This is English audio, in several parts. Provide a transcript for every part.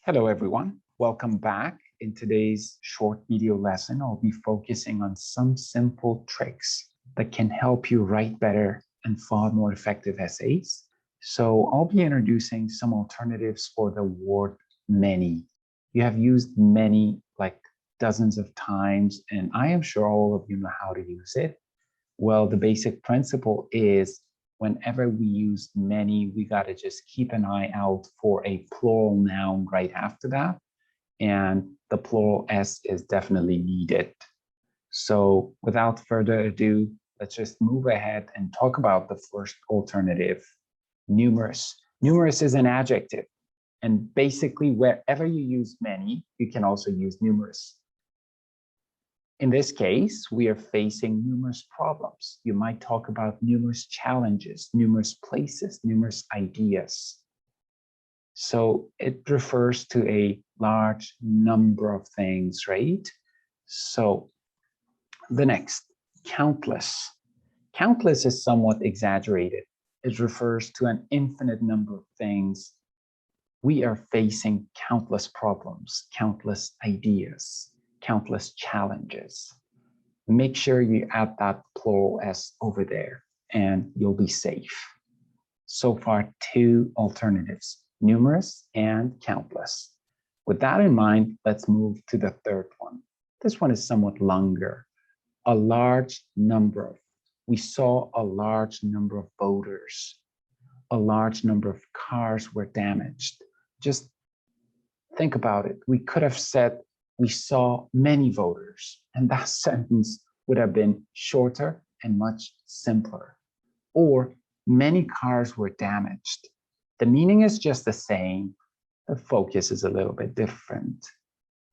Hello, everyone. Welcome back. In today's short video lesson, I'll be focusing on some simple tricks that can help you write better and far more effective essays. So I'll be introducing some alternatives for the word many. You have used many like dozens of times, and I am sure all of you know how to use it. Well, the basic principle is whenever we use many, we got to just keep an eye out for a plural noun right after that. And the plural S is definitely needed. So without further ado, let's just move ahead and talk about the first alternative, numerous. Numerous is an adjective. And basically, wherever you use many, you can also use numerous. In this case, we are facing numerous problems. You might talk about numerous challenges, numerous places, numerous ideas. So it refers to a large number of things, right? So the next, countless. Countless is somewhat exaggerated. It refers to an infinite number of things. We are facing countless problems, countless ideas, countless challenges. Make sure you add that plural S over there and you'll be safe. So far, two alternatives, numerous and countless. With that in mind, let's move to the third one. This one is somewhat longer. A large number of. We saw a large number of voters. A large number of cars were damaged. Just think about it. We could have said we saw many voters, and that sentence would have been shorter and much simpler. Or many cars were damaged. The meaning is just the same. The focus is a little bit different.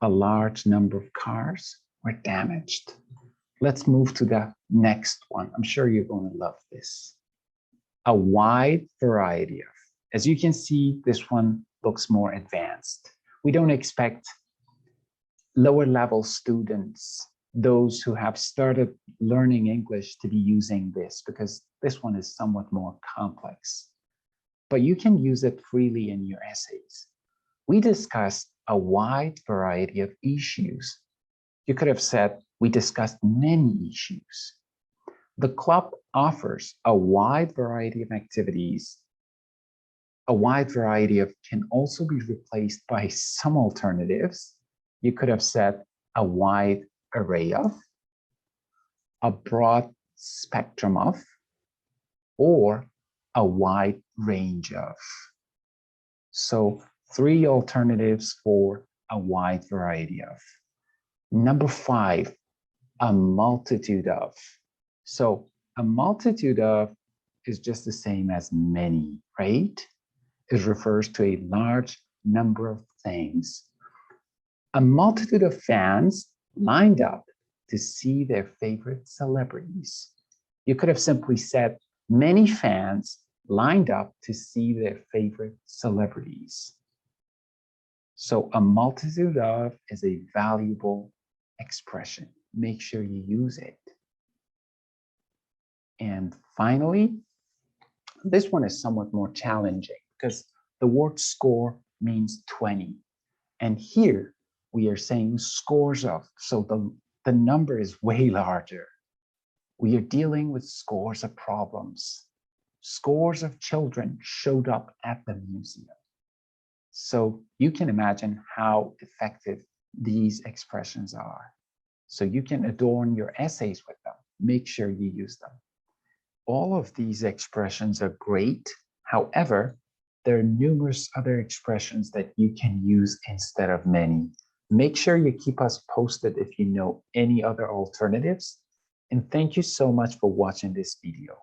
A large number of cars were damaged. Let's move to the next one. I'm sure you're going to love this. A wide variety of. As you can see, this one looks more advanced. We don't expect lower level students, those who have started learning English, to be using this because this one is somewhat more complex. But you can use it freely in your essays. We discussed a wide variety of issues. You could have said, we discussed many issues. The club offers a wide variety of activities. A wide variety of can also be replaced by some alternatives. You could have said a wide array of, a broad spectrum of, or a wide range of. So three alternatives for a wide variety of. Number 5, a multitude of. So a multitude of is just the same as many, right? It refers to a large number of things. A multitude of fans lined up to see their favorite celebrities. You could have simply said, many fans lined up to see their favorite celebrities. So a multitude of is a valuable expression. Make sure you use it. And finally, this one is somewhat more challenging because the word score means 20. And here we are saying scores of, so the number is way larger. We are dealing with scores of problems. Scores of children showed up at the museum. So you can imagine how effective these expressions are. So you can adorn your essays with them. Make sure you use them. All of these expressions are great. However, there are numerous other expressions that you can use instead of many. Make sure you keep us posted if you know any other alternatives. And thank you so much for watching this video.